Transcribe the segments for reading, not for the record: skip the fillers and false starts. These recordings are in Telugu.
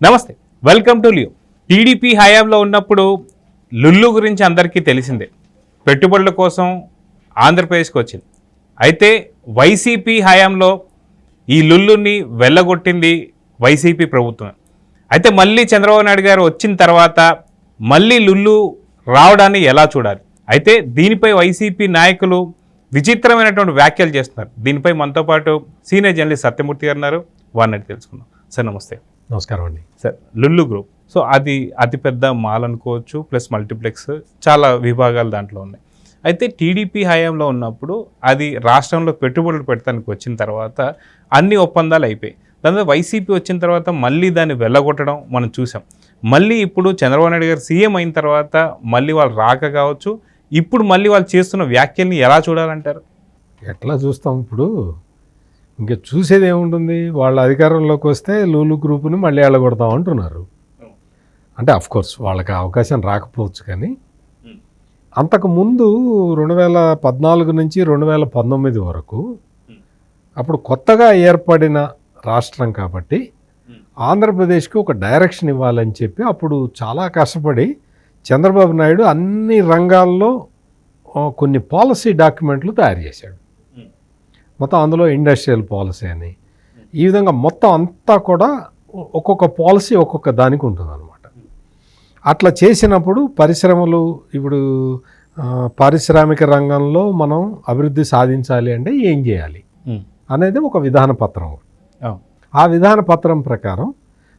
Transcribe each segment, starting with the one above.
నమస్తే, వెల్కమ్ టు లియో. టీడీపీ హయాంలో ఉన్నప్పుడు లుల్లు గురించి అందరికీ తెలిసిందే. పెట్టుబడుల కోసం ఆంధ్రప్రదేశ్కి వచ్చింది. అయితే వైసీపీ హయాంలో ఈ లుల్లుని వెళ్ళగొట్టింది వైసీపీ ప్రభుత్వం. అయితే మళ్ళీ చంద్రబాబు నాయుడు గారు వచ్చిన తర్వాత మళ్ళీ లుల్లు రావడాన్ని ఎలా చూడాలి? అయితే దీనిపై వైసీపీ నాయకులు విచిత్రమైనటువంటి వ్యాఖ్యలు చేస్తున్నారు. దీనిపై మనతో పాటు సీనియర్ జర్నలిస్ట్ సత్యమూర్తి గారు ఉన్నారు. వారిని తెలుసుకుందాం. సార్ నమస్తే. నమస్కారం అండి. సార్, లుల్లు గ్రూప్ సో అది అతిపెద్ద మాల్ అనుకోవచ్చు, ప్లస్ మల్టీప్లెక్స్, చాలా విభాగాలు దాంట్లో ఉన్నాయి. అయితే టీడీపీ హయాంలో ఉన్నప్పుడు అది రాష్ట్రంలో పెట్టుబడులు పెట్టడానికి వచ్చిన తర్వాత అన్ని ఒప్పందాలు అయిపోయాయి. దాని వైసీపీ వచ్చిన తర్వాత మళ్ళీ దాన్ని వెళ్ళగొట్టడం మనం చూసాం. మళ్ళీ ఇప్పుడు చంద్రబాబు నాయుడు గారు సీఎం అయిన తర్వాత మళ్ళీ వాళ్ళు రాక కావచ్చు, ఇప్పుడు మళ్ళీ వాళ్ళు చేస్తున్న వ్యాఖ్యల్ని ఎలా చూడాలంటారు? ఎట్లా చూస్తాం ఇప్పుడు? ఇంకా చూసేది ఏముంటుంది? వాళ్ళ అధికారంలోకి వస్తే లూలు గ్రూపుని మళ్ళీ వెళ్ళగొడతాం అంటున్నారు. అంటే అఫ్కోర్స్ వాళ్ళకి అవకాశం రాకపోవచ్చు, కానీ అంతకుముందు 2014 నుంచి 2019 వరకు అప్పుడు కొత్తగా ఏర్పడిన రాష్ట్రం కాబట్టి ఆంధ్రప్రదేశ్కి ఒక డైరెక్షన్ ఇవ్వాలని చెప్పి అప్పుడు చాలా కష్టపడి చంద్రబాబు నాయుడు అన్ని రంగాల్లో కొన్ని పాలసీ డాక్యుమెంట్లు తయారు చేశాడు. మొత్తం అందులో ఇండస్ట్రియల్ పాలసీ అని, ఈ విధంగా మొత్తం అంతా కూడా ఒక్కొక్క పాలసీ ఒక్కొక్క దానికి ఉంటుందన్నమాట. అట్లా చేసినప్పుడు పరిశ్రమలు, ఇప్పుడు పారిశ్రామిక రంగంలో మనం అభివృద్ధి సాధించాలి అంటే ఏం చేయాలి అనేది ఒక విధాన పత్రం. ఆ విధాన పత్రం ప్రకారం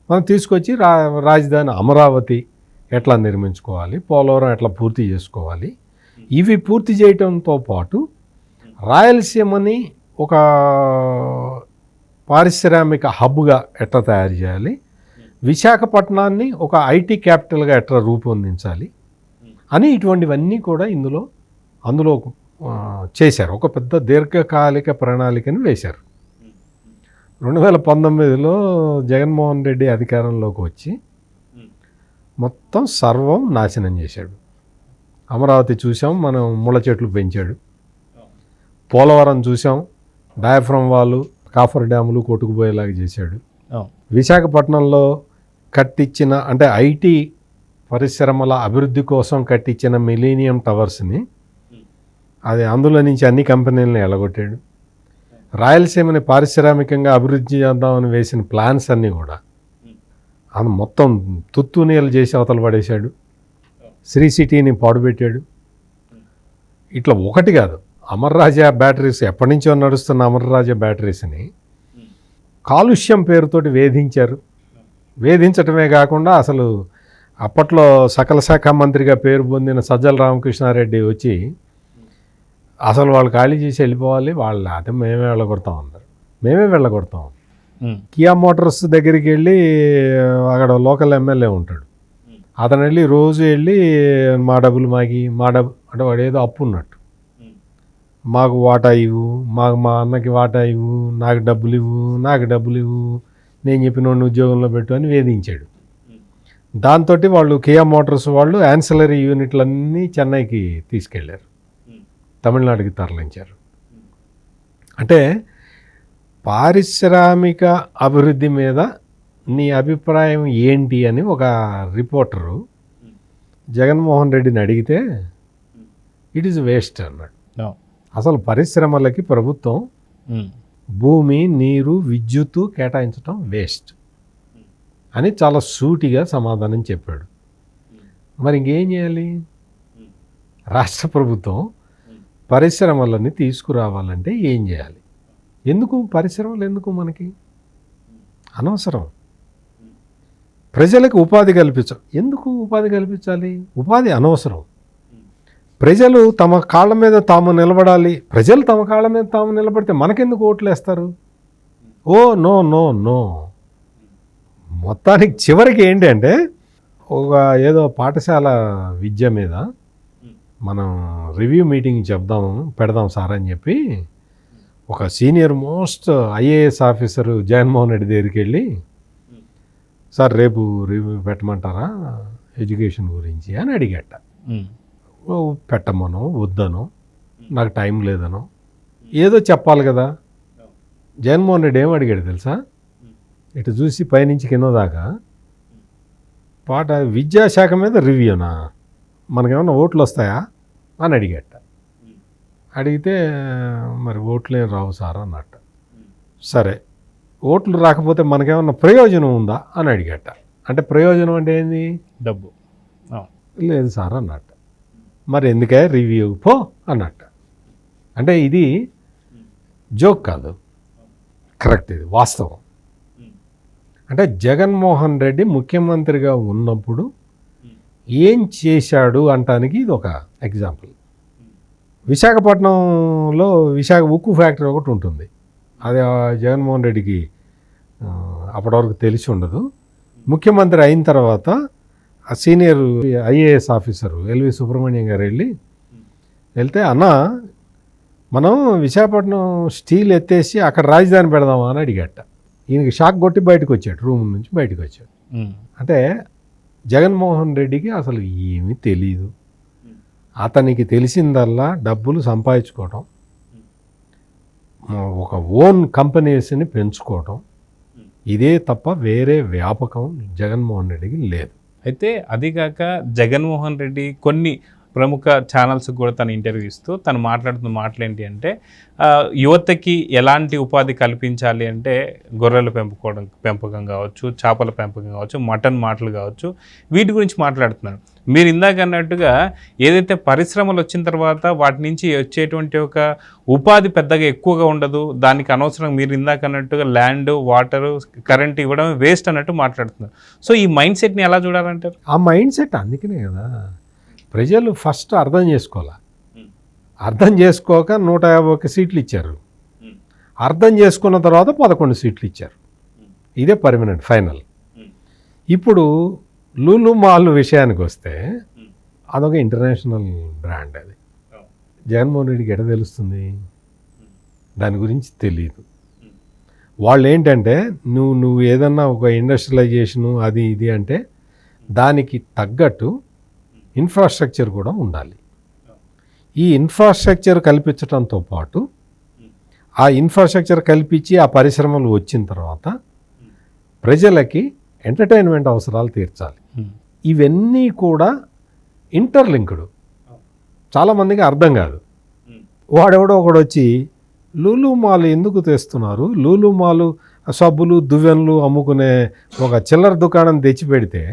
మనం తీసుకొచ్చి రాజధాని అమరావతి ఎట్లా నిర్మించుకోవాలి, పోలవరం ఎట్లా పూర్తి చేసుకోవాలి, ఇవి పూర్తి చేయటంతో పాటు రాయలసీమని ఒక పారిశ్రామిక హబ్గా ఎట్లా తయారు చేయాలి, విశాఖపట్నాన్ని ఒక ఐటీ క్యాపిటల్గా ఎట్లా రూపొందించాలి అని ఇటువంటివన్నీ కూడా అందులో చేశారు. ఒక పెద్ద దీర్ఘకాలిక ప్రణాళికని వేశారు. 2019లో జగన్మోహన్ రెడ్డి అధికారంలోకి వచ్చి మొత్తం సర్వం నాశనం చేశాడు. అమరావతి చూసాం, మనం ముళ్ళ చెట్లు పెంచాడు. పోలవరం చూసాం, డయాఫ్రమ్ వాళ్ళు, కాఫర్ డ్యాములు కొట్టుకుపోయేలాగా చేశాడు. విశాఖపట్నంలో కట్టించిన, అంటే ఐటీ పరిశ్రమల అభివృద్ధి కోసం కట్టించిన మిలీనియం టవర్స్ని, అది అందులో నుంచి అన్ని కంపెనీలను ఎలగొట్టాడు. రాయలసీమని పారిశ్రామికంగా అభివృద్ధి చేద్దామని వేసిన ప్లాన్స్ అన్నీ కూడా అది మొత్తం తుత్తునీలు చేసి అవతల పడేశాడు. శ్రీ సిటీని పాడుపెట్టాడు. ఇట్లా ఒకటి కాదు, అమర్ రాజా బ్యాటరీస్, ఎప్పటి నుంచో నడుస్తున్న అమర్ రాజా బ్యాటరీస్ని కాలుష్యం పేరుతోటి వేధించారు. వేధించటమే కాకుండా అసలు అప్పట్లో సకల శాఖ మంత్రిగా పేరు పొందిన సజ్జల రామకృష్ణారెడ్డి వచ్చి అసలు వాళ్ళు ఖాళీ చేసి వెళ్ళిపోవాలి, వాళ్ళు అదే మేమే వెళ్ళగొడతాం అన్నారు. మేమే వెళ్ళగొడతాం. కియా మోటార్స్ దగ్గరికి వెళ్ళి, అక్కడ లోకల్ ఎమ్మెల్యే ఉంటాడు, అతను వెళ్ళి రోజు వెళ్ళి మా డబ్బులు అంటే వాడు ఏదో అప్పు ఉన్నట్టు, మాకు వాటా ఇవ్వు, మా అన్నకి వాటా ఇవ్వు, నాకు డబ్బులు ఇవ్వు, నేను చెప్పిన ఉద్యోగంలో పెట్టు అని వేధించాడు. దాంతో వాళ్ళు కియా మోటార్స్ వాళ్ళు యాన్సిలరీ యూనిట్లన్నీ చెన్నైకి తీసుకెళ్లారు, తమిళనాడుకి తరలించారు. అంటే పారిశ్రామిక అభివృద్ధి మీద నీ అభిప్రాయం ఏంటి అని ఒక రిపోర్టరు జగన్మోహన్ రెడ్డిని అడిగితే ఇట్ ఈజ్ వేస్ట్ అన్నాడు. అసలు పరిశ్రమలకి ప్రభుత్వం భూమి, నీరు, విద్యుత్తు కేటాయించడం వేస్ట్ అని చాలా సూటిగా సమాధానం చెప్పాడు. మరి ఇంకేం చేయాలి? రాష్ట్ర ప్రభుత్వం పరిశ్రమలని తీసుకురావాలంటే ఏం చేయాలి? ఎందుకు పరిశ్రమలు? ఎందుకు మనకి అనవసరం. ప్రజలకు ఉపాధి ఎందుకు ఉపాధి కల్పించాలి? ఉపాధి అనవసరం. ప్రజలు తమ కాళ్ళ మీద తాము నిలబడాలి. ప్రజలు తమ కాళ్ళ మీద తాము నిలబడితే మనకెందుకు ఓట్లు వేస్తారు? నో. మొత్తానికి చివరికి ఏంటి అంటే, ఒక ఏదో పాఠశాల విద్య మీద మనం రివ్యూ మీటింగ్ పెడదాం సార్ అని చెప్పి ఒక senior most IAS officer Jaganmohan Reddy దగ్గరికి వెళ్ళి, సార్ రేపు రివ్యూ పెట్టమంటారా ఎడ్యుకేషన్ గురించి అని అడిగట. పెట్టమనో వద్దనో, నాకు టైం లేదనో ఏదో చెప్పాలి కదా. జగన్మోహన్ రెడ్డి ఏం అడిగాడు తెలుసా? ఇటు చూసి పైనుంచి కింద దాకా, పాట విద్యాశాఖ మీద రివ్యూనా, మనకేమన్నా ఓట్లు వస్తాయా అని అడిగట. అడిగితే మరి ఓట్లేం రావు సార్ అన్నట్టు. సరే ఓట్లు రాకపోతే మనకేమన్నా ప్రయోజనం ఉందా అని అడిగట. అంటే ప్రయోజనం అంటే ఏంది? డబ్బు. లేదు సార్ అన్నట్టు. మరి ఎందుకే రివ్యూ పో అన్నట్టు. అంటే ఇది జోక్ కాదు, కరెక్ట్, ఇది వాస్తవం. అంటే జగన్మోహన్ రెడ్డి ముఖ్యమంత్రిగా ఉన్నప్పుడు ఏం చేశాడు అంటానికి ఇది ఒక ఎగ్జాంపుల్. విశాఖపట్నంలో విశాఖ ఉక్కు ఫ్యాక్టరీ ఒకటి ఉంటుంది. అది జగన్మోహన్ రెడ్డికి అప్పటివరకు తెలిసి ఉండదు. ముఖ్యమంత్రి అయిన తర్వాత ఆ senior IAS officer LV Subrahmanyam గారు వెళ్తే అన్న మనం విశాఖపట్నం స్టీల్ ఎత్తేసి అక్కడ రాజధాని పెడదామా అని అడిగట. ఈయనకి షాక్ కొట్టి బయటకు వచ్చాడు, రూమ్ నుంచి బయటకు వచ్చాడు. అంటే జగన్మోహన్ రెడ్డికి అసలు ఏమీ తెలీదు. అతనికి తెలిసిందల్లా డబ్బులు సంపాదించుకోవటం, ఒక ఓన్ కంపెనీస్ని పెంచుకోవటం, ఇదే తప్ప వేరే వ్యాపకం జగన్మోహన్ రెడ్డికి లేదు. అయితే అదిగాక జగన్మోహన్ రెడ్డి కొన్ని ప్రముఖ ఛానల్స్కి కూడా తను ఇంటర్వ్యూ ఇస్తూ తను మాట్లాడుతున్న మాటలు ఏంటి అంటే, యువతకి ఎలాంటి ఉపాధి కల్పించాలి అంటే గొర్రెల పెంపకం కావచ్చు, చేపల పెంపకం కావచ్చు, మటన్ మాటలు కావచ్చు, వీటి గురించి మాట్లాడుతున్నారు. మీరు ఇందాక అన్నట్టుగా ఏదైతే పరిశ్రమలు వచ్చిన తర్వాత వాటి నుంచి వచ్చేటువంటి ఒక ఉపాధి పెద్దగా ఎక్కువగా ఉండదు, దానికి అనవసరం మీరు ఇందాక అన్నట్టుగా ల్యాండ్, వాటర్, కరెంట్ ఇవ్వడం వేస్ట్ అన్నట్టు మాట్లాడుతున్నారు. సో ఈ మైండ్ సెట్ని ఎలా చూడాలంటారు? ఆ మైండ్ సెట్ అందుకనే కదా ప్రజలు ఫస్ట్ అర్థం చేసుకోవాలి. అర్థం చేసుకోక 151 సీట్లు ఇచ్చారు. అర్థం చేసుకున్న తర్వాత 11 సీట్లు ఇచ్చారు. ఇదే పర్మనెంట్ ఫైనల్. ఇప్పుడు లూలు మాల్ విషయానికి వస్తే అదొక ఇంటర్నేషనల్ బ్రాండ్. అది జగన్మోహన్ రెడ్డికి ఎట తెలుస్తుంది? దాని గురించి తెలియదు. వాళ్ళు ఏంటంటే నువ్వు ఏదన్నా ఒక ఇండస్ట్రియలైజేషను అది ఇది అంటే దానికి తగ్గట్టు ఇన్ఫ్రాస్ట్రక్చర్ కూడా ఉండాలి. ఈ ఇన్ఫ్రాస్ట్రక్చర్ కల్పించడంతో పాటు ఆ ఇన్ఫ్రాస్ట్రక్చర్ కల్పించి ఆ పరిశ్రమలు వచ్చిన తర్వాత ప్రజలకి ఎంటర్టైన్మెంట్ అవసరాలు తీర్చాలి. ఇవన్నీ కూడా ఇంటర్లింక్డ్. చాలామందికి అర్థం కాదు. వాడెవడో ఒకడు వచ్చి లూలు మాల్ ఎందుకు తెస్తున్నారు, లూలు మాలు సబ్బులు దువ్వెనలు అమ్ముకునే ఒక చిల్లర దుకాణం తెచ్చిపెడితే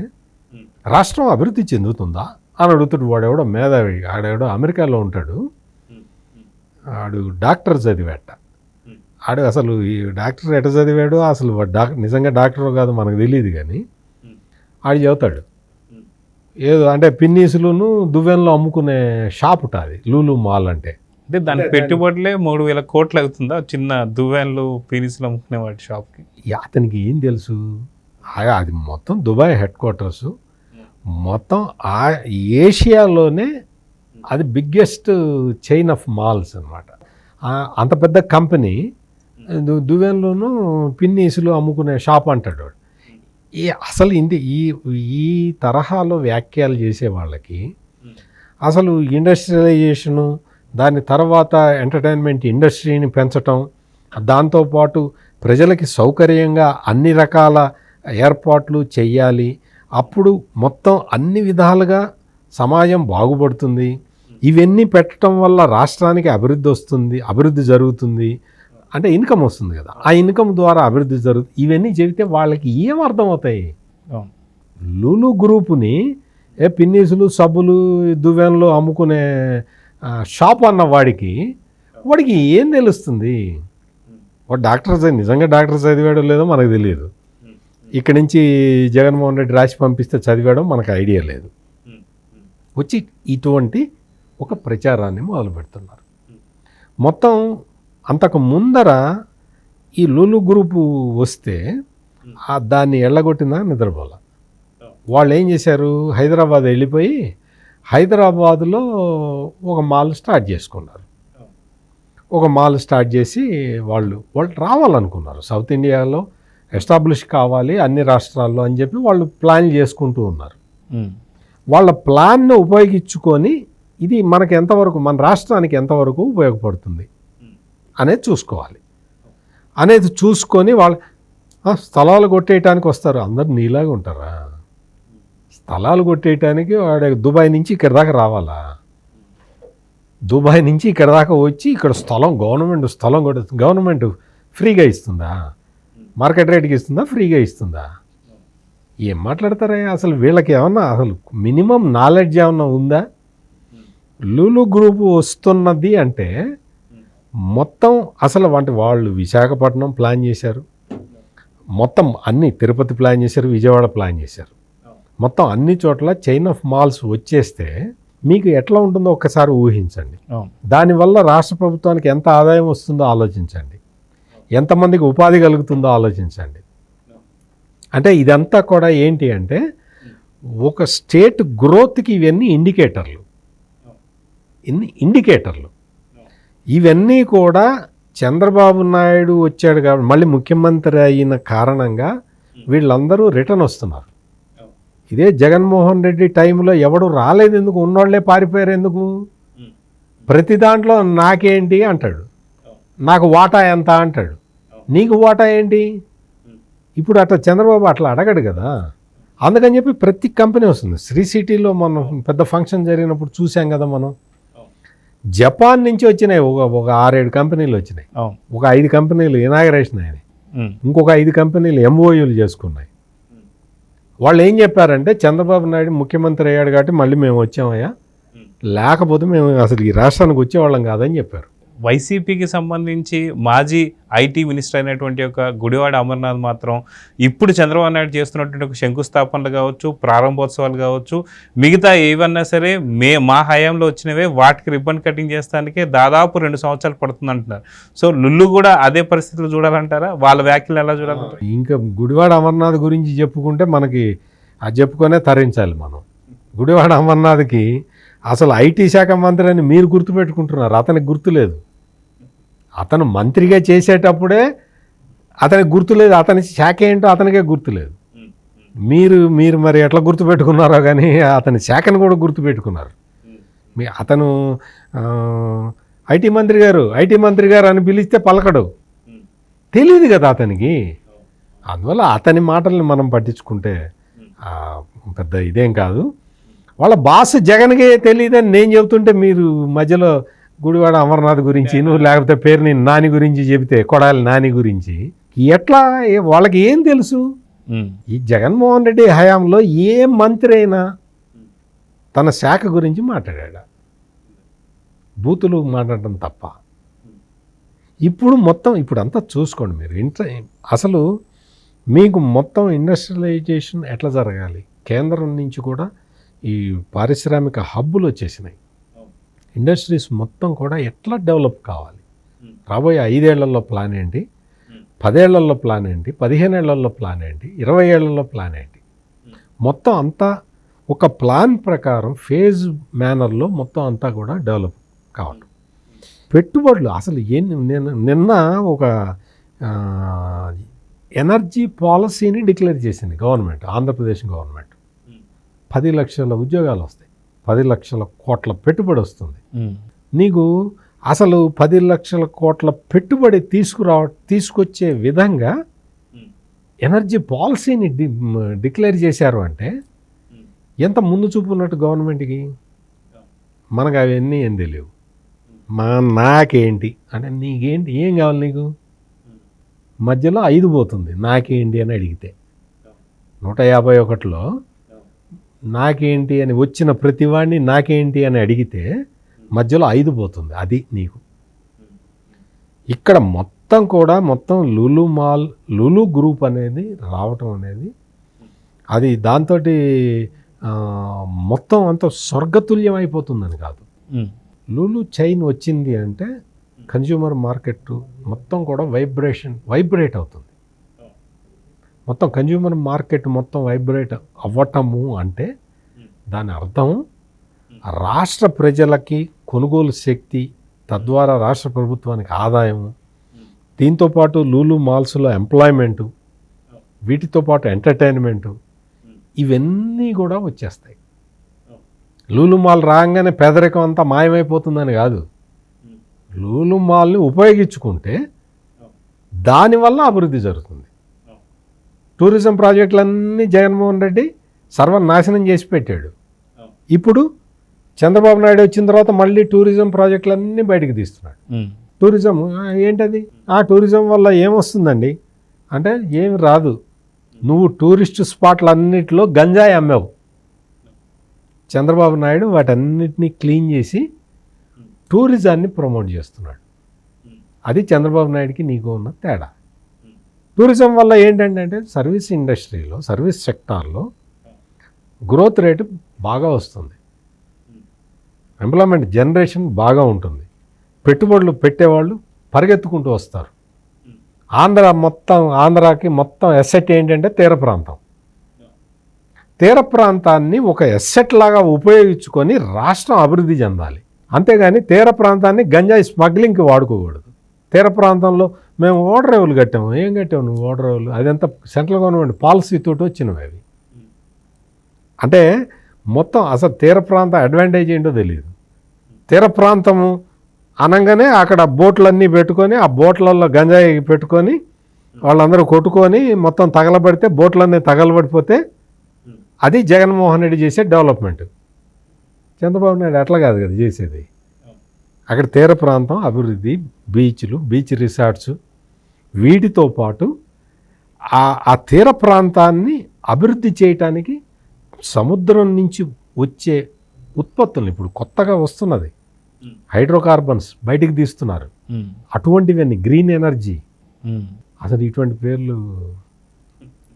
రాష్ట్రం అభివృద్ధి చెందుతుందా అని అడుగుతాడు. వాడెవడో మేధావి, ఆడెవడో అమెరికాలో ఉంటాడు, ఆడు డాక్టర్ చదివాట. ఆడు అసలు ఈ డాక్టర్ ఎట చదివాడు అసలు నిజంగా డాక్టర్ కాదు మనకు తెలియదు, కానీ ఆడు చెబుతాడు ఏదో అంటే పిన్నీసులను దువ్వెనలు అమ్ముకునే షాప్ ఉంటుంది లూలు మాల్ అంటే. అంటే దానికి పెట్టుబడులే 3,000 కోట్లు అవుతుందా చిన్న దువ్వెనలు పీనిసులు అమ్ముకునే వాటి షాప్కి? అతనికి ఏం తెలుసు? అది మొత్తం దుబాయ్ హెడ్ క్వార్టర్సు, మొత్తం ఏషియాలోనే అది బిగ్గెస్ట్ చైన్ ఆఫ్ మాల్స్ అనమాట. అంత పెద్ద కంపెనీ దువ్వెనలోను పిన్నీసులు అమ్ముకునే షాప్ అంటాడు. అసలు ఈ తరహాలో వ్యాఖ్యలు చేసే వాళ్ళకి అసలు ఇండస్ట్రియలైజేషను, దాని తర్వాత ఎంటర్టైన్మెంట్ ఇండస్ట్రీని పెంచటం, దాంతోపాటు ప్రజలకి సౌకర్యంగా అన్ని రకాల ఏర్పాట్లు చెయ్యాలి, అప్పుడు మొత్తం అన్ని విధాలుగా సమాజం బాగుపడుతుంది, ఇవన్నీ పెట్టడం వల్ల రాష్ట్రానికి అభివృద్ధి వస్తుంది, అభివృద్ధి జరుగుతుంది అంటే ఇన్కమ్ వస్తుంది కదా, ఆ ఇన్కమ్ ద్వారా అభివృద్ధి జరుగుతుంది. ఇవన్నీ చెబితే వాళ్ళకి ఏం అర్థమవుతాయి? లూలు గ్రూపుని పిన్నీసులు సబ్బులు దువ్వెనలు అమ్ముకునే షాప్ అన్న వాడికి ఏం తెలుస్తుంది? వాడు నిజంగా డాక్టర్ చదివాడో లేదో మనకు తెలియదు. ఇక్కడి నుంచి జగన్మోహన్ రెడ్డి రాసి పంపిస్తే చదివాడో మనకు ఐడియా లేదు. వచ్చి ఇటువంటి ఒక ప్రచారాన్ని మొదలు పెడుతున్నారు. మొత్తం అంతకు ముందర ఈ లూలు గ్రూపు వస్తే దాన్ని ఎళ్ళగొట్టిందా నిద్రపోల. వాళ్ళు ఏం చేశారు, హైదరాబాద్ వెళ్ళిపోయి హైదరాబాదులో ఒక మాల్ స్టార్ట్ చేసుకున్నారు. ఒక మాల్ స్టార్ట్ చేసి వాళ్ళు రావాలనుకున్నారు, సౌత్ ఇండియాలో ఎస్టాబ్లిష్ కావాలి అన్ని రాష్ట్రాల్లో అని చెప్పి వాళ్ళు ప్లాన్ చేసుకుంటూ ఉన్నారు. వాళ్ళ ప్లాన్ను ఉపయోగించుకొని ఇది మనకి ఎంతవరకు, మన రాష్ట్రానికి ఎంతవరకు ఉపయోగపడుతుంది అనేది చూసుకోవాలి. అనేది చూసుకొని వాళ్ళు స్థలాలు కొట్టేయటానికి వస్తారు. అందరు నీలాగా ఉంటారా? స్థలాలు కొట్టేయటానికి వాడు దుబాయ్ నుంచి ఇక్కడ దాకా రావాలా? దుబాయ్ నుంచి ఇక్కడ దాకా వచ్చి ఇక్కడ స్థలం గవర్నమెంట్ ఫ్రీగా ఇస్తుందా? మార్కెట్ రేట్కి ఇస్తుందా? ఫ్రీగా ఇస్తుందా? ఏం మాట్లాడతారా అసలు? వీళ్ళకి ఏమన్నా అసలు మినిమం నాలెడ్జ్ ఏమన్నా ఉందా? లులు గ్రూప్ వస్తున్నది అంటే మొత్తం అసలు వాళ్ళు విశాఖపట్నం ప్లాన్ చేశారు, మొత్తం అన్ని తిరుపతి ప్లాన్ చేశారు, విజయవాడ ప్లాన్ చేశారు, మొత్తం అన్ని చోట్ల చైన్ ఆఫ్ మాల్స్ వచ్చేస్తే మీకు ఎట్లా ఉంటుందో ఒక్కసారి ఊహించండి. దానివల్ల రాష్ట్ర ప్రభుత్వానికి ఎంత ఆదాయం వస్తుందో ఆలోచించండి, ఎంతమందికి ఉపాధి కలుగుతుందో ఆలోచించండి. అంటే ఇదంతా కూడా ఏంటి అంటే ఒక స్టేట్ గ్రోత్కి ఇవన్నీ ఇండికేటర్లు. ఇవన్నీ కూడా చంద్రబాబు నాయుడు వచ్చాడు కాబట్టి మళ్ళీ ముఖ్యమంత్రి అయిన కారణంగా వీళ్ళందరూ రిటర్న్ వస్తున్నారు. ఇదే జగన్మోహన్ రెడ్డి టైంలో ఎవడు రాలేదు, ఎందుకు? ఉన్నోళ్లే పారిపోయారు. ఎందుకు? ప్రతి దాంట్లో నాకేంటి అంటాడు, నాకు వాటా ఎంత అంటాడు, నీకు వాటా ఏంటి? ఇప్పుడు అట్లా చంద్రబాబు అట్లా అడగడు కదా. అందుకని చెప్పి ప్రతి కంపెనీ వస్తుంది. శ్రీ సిటీలో మనం పెద్ద ఫంక్షన్ జరిగినప్పుడు చూసాం కదా మనం. జపాన్ నుంచి వచ్చినాయి ఒక 6-7 కంపెనీలు వచ్చినాయి, ఒక 5 కంపెనీలు ఇనాగరేషన్ అయినాయి, ఇంకొక 5 కంపెనీలు ఎంఓయూలు చేసుకున్నాయి. వాళ్ళు ఏం చెప్పారంటే చంద్రబాబు నాయుడు ముఖ్యమంత్రి అయ్యాడు కాబట్టి మళ్ళీ మేము వచ్చామయ్యా, లేకపోతే మేము అసలు ఈ రాష్ట్రానికి వచ్చేవాళ్ళం కాదని చెప్పారు. వైసీపీకి సంబంధించి మాజీ ఐటీ మినిస్టర్ అయినటువంటి ఒక గుడివాడ అమర్నాథ్ మాత్రం ఇప్పుడు చంద్రబాబు నాయుడు చేస్తున్నటువంటి ఒక శంకుస్థాపనలు కావచ్చు, ప్రారంభోత్సవాలు కావచ్చు, మిగతా ఏవన్నా సరే మా హయాంలో వచ్చినవే వాటికి రిబ్బన్ కటింగ్ చేస్తానికే దాదాపు 2 సంవత్సరాలు పడుతుంది అంటున్నారు. సో లుల్లు కూడా అదే పరిస్థితులు చూడాలంటారా? వాళ్ళ వ్యాఖ్యలు ఎలా చూడాలంటారు? ఇంకా గుడివాడ అమర్నాథ్ గురించి చెప్పుకుంటే మనకి అది చెప్పుకొనే తరించాలి మనం. గుడివాడ అమర్నాథ్కి అసలు ఐటీ శాఖ మంత్రి అని మీరు గుర్తుపెట్టుకుంటున్నారు, అతనికి గుర్తులేదు. అతను మంత్రిగా చేసేటప్పుడే అతనికి గుర్తులేదు, అతని శాఖ ఏంటో అతనికే గుర్తులేదు. మీరు మరి ఎట్లా గుర్తుపెట్టుకున్నారో కానీ అతని శాఖను కూడా గుర్తుపెట్టుకున్నారు. అతను ఐటీ మంత్రి గారు అని పిలిస్తే పలకడు, తెలియదు కదా అతనికి. అందువల్ల అతని మాటల్ని మనం పట్టించుకుంటే పెద్ద ఇదేం కాదు. వాళ్ళ బాస్ జగన్కే తెలియదని నేను చెబుతుంటే మీరు మధ్యలో గుడివాడ అమర్నాథ్ గురించి నువ్వు లేకపోతే పేరుని నాని గురించి చెబితే కొడాలి నాని గురించి ఎట్లా వాళ్ళకి ఏం తెలుసు? ఈ జగన్మోహన్ రెడ్డి హయాంలో ఏ మంత్రి అయినా తన శాఖ గురించి మాట్లాడా? బూతులు మాట్లాడటం తప్ప. ఇప్పుడు అంతా చూసుకోండి మీరు. అసలు మీకు మొత్తం ఇండస్ట్రియలైజేషన్ ఎట్లా జరగాలి? కేంద్రం నుంచి కూడా ఈ పారిశ్రామిక హబ్బులు వచ్చేసినాయి. ఇండస్ట్రీస్ మొత్తం కూడా ఎట్లా డెవలప్ కావాలి? రాబోయే 5 ఏళ్లలో ప్లాన్ ఏంటి, 10 ఏళ్లలో ప్లాన్ ఏంటి, 15 ఏళ్లలో ప్లాన్ ఏంటి, 20 ఏళ్లలో ప్లాన్ ఏంటి? మొత్తం అంతా ఒక ప్లాన్ ప్రకారం ఫేజ్ మేనర్లో మొత్తం అంతా కూడా డెవలప్ కావాలి. పెట్టుబడులు అసలు నిన్న ఒక ఎనర్జీ పాలసీని డిక్లేర్ చేసింది గవర్నమెంట్, ఆంధ్రప్రదేశ్ గవర్నమెంట్. 10 లక్షల ఉద్యోగాలు వస్తాయి, 10 లక్షల కోట్ల పెట్టుబడి వస్తుంది. నీకు అసలు 10 లక్షల కోట్ల పెట్టుబడి తీసుకొచ్చే విధంగా ఎనర్జీ పాలసీని డిక్లేర్ చేశారు అంటే ఎంత ముందు చూపు ఉన్నట్టు గవర్నమెంట్కి. మనకు అవన్నీ ఏం తెలియవు. నాకేంటి అంటే నీకేంటి, ఏం కావాలి నీకు? మధ్యలో 5 పోతుంది నాకేంటి అని అడిగితే. 151లో నాకేంటి అని వచ్చిన ప్రతివాడిని నాకేంటి అని అడిగితే మధ్యలో 5 పోతుంది. అది నీకు. ఇక్కడ మొత్తం లులు గ్రూప్ అనేది రావటం అనేది అది దాంతో మొత్తం అంత స్వర్గతుల్యం అయిపోతుందని కాదు. లులు చైన్ వచ్చింది అంటే కన్జ్యూమర్ మార్కెట్ మొత్తం కూడా వైబ్రేట్ అవుతుంది. మొత్తం కన్జ్యూమర్ మార్కెట్ మొత్తం వైబ్రేట్ అవ్వటము అంటే దాని అర్థం రాష్ట్ర ప్రజలకి కొనుగోలు శక్తి, తద్వారా రాష్ట్ర ప్రభుత్వానికి ఆదాయము, దీంతోపాటు లులు మాల్స్లో ఎంప్లాయ్మెంటు, వీటితో పాటు ఎంటర్టైన్మెంటు, ఇవన్నీ కూడా వచ్చేస్తాయి. లులు మాల్ రాగానే పేదరికం అంతా మాయమైపోతుందని కాదు. లులు మాల్ని ఉపయోగించుకుంటే దానివల్ల అభివృద్ధి జరుగుతుంది. టూరిజం ప్రాజెక్టులన్నీ జగన్మోహన్ రెడ్డి సర్వనాశనం చేసి పెట్టాడు. ఇప్పుడు చంద్రబాబు నాయుడు వచ్చిన తర్వాత మళ్ళీ టూరిజం ప్రాజెక్టులన్నీ బయటకు తీస్తున్నాడు. టూరిజం ఏంటది? ఆ టూరిజం వల్ల ఏమొస్తుందండి అంటే ఏమి రాదు. నువ్వు టూరిస్ట్ స్పాట్లన్నిటిలో గంజాయి అమ్మావు. చంద్రబాబు నాయుడు వాటన్నిటినీ క్లీన్ చేసి టూరిజాన్ని ప్రమోట్ చేస్తున్నాడు. అది చంద్రబాబు నాయుడుకి నీకు ఉన్న తేడా. టూరిజం వల్ల ఏంటంటే సర్వీస్ ఇండస్ట్రీలో, సర్వీస్ సెక్టార్లో గ్రోత్ రేటు బాగా వస్తుంది, ఎంప్లాయ్మెంట్ జనరేషన్ బాగా ఉంటుంది, పెట్టుబడులు పెట్టేవాళ్ళు పరిగెత్తుకుంటూ వస్తారు. ఆంధ్రాకి మొత్తం ఎస్సెట్ ఏంటంటే తీర ప్రాంతం. తీర ప్రాంతాన్ని ఒక ఎస్సెట్ లాగా ఉపయోగించుకొని రాష్ట్రం అభివృద్ధి చెందాలి. అంతేగాని తీర ప్రాంతాన్ని గంజాయి స్మగ్లింగ్కి వాడుకోకూడదు. తీర ప్రాంతంలో మేము ఓడరేవులు కట్టాము. ఏం కట్టాము నువ్వు ఓడరేవులు? అదంతా సెంట్రల్ గవర్నమెంట్ పాలసీతో వచ్చినవి అవి. అంటే మొత్తం అసలు తీర ప్రాంత అడ్వాంటేజ్ ఏంటో తెలియదు. తీర ప్రాంతము అనగానే అక్కడ బోట్లన్నీ పెట్టుకొని ఆ బోట్లలో గంజాయి పెట్టుకొని వాళ్ళందరూ కొట్టుకొని మొత్తం తగలబడితే బోట్లన్నీ తగలబడిపోతే అది జగన్మోహన్ రెడ్డి చేసే డెవలప్మెంట్. చంద్రబాబు నాయుడు అట్లా కాదు కదా చేసేది. అక్కడ తీర ప్రాంతం అభివృద్ధి, బీచ్లు, బీచ్ రిసార్ట్స్, వీటితో పాటు ఆ తీర ప్రాంతాన్ని అభివృద్ధి చేయటానికి సముద్రం నుంచి వచ్చే ఉత్పత్తులు ఇప్పుడు కొత్తగా వస్తున్నది, హైడ్రోకార్బన్స్ బయటికి తీస్తున్నారు. అటువంటివన్నీ గ్రీన్ ఎనర్జీ. అసలు ఇటువంటి పేర్లు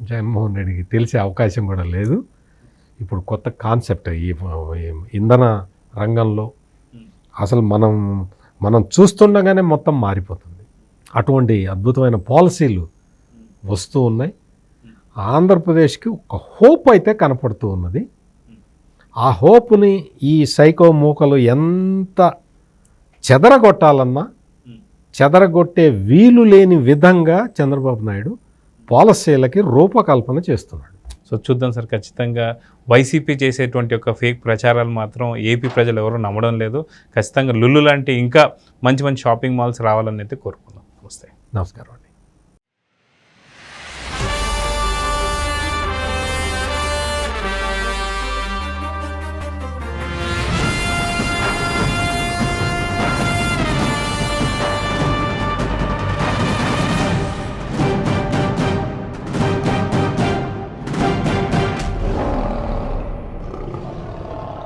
జగన్మోహన్ రెడ్డికి తెలిసే అవకాశం కూడా లేదు. ఇప్పుడు కొత్త కాన్సెప్ట్ ఈ ఇంధన రంగంలో అసలు మనం చూస్తుండగానే మొత్తం మారిపోతుంది. అటువంటి అద్భుతమైన పాలసీలు వస్తూ ఉన్నాయి. ఆంధ్రప్రదేశ్కి ఒక హోప్ అయితే కనపడుతూ ఉన్నది. ఆ హోప్ని ఈ సైకో మూకలు ఎంత చెదరగొట్టాలన్నా చెదరగొట్టే వీలు లేని విధంగా చంద్రబాబు నాయుడు పాలసీలకి రూపకల్పన చేస్తున్నాడు. సో చూద్దాం సార్, ఖచ్చితంగా వైసీపీ చేసేటువంటి ఒక ఫేక్ ప్రచారాలు మాత్రం ఏపీ ప్రజలు ఎవరు నమ్మడం లేదు. ఖచ్చితంగా లుల్లు లాంటి ఇంకా మంచి మంచి షాపింగ్ మాల్స్ రావాలని అయితే కోరుకుందాం. నమస్తే. నమస్కారం అండి.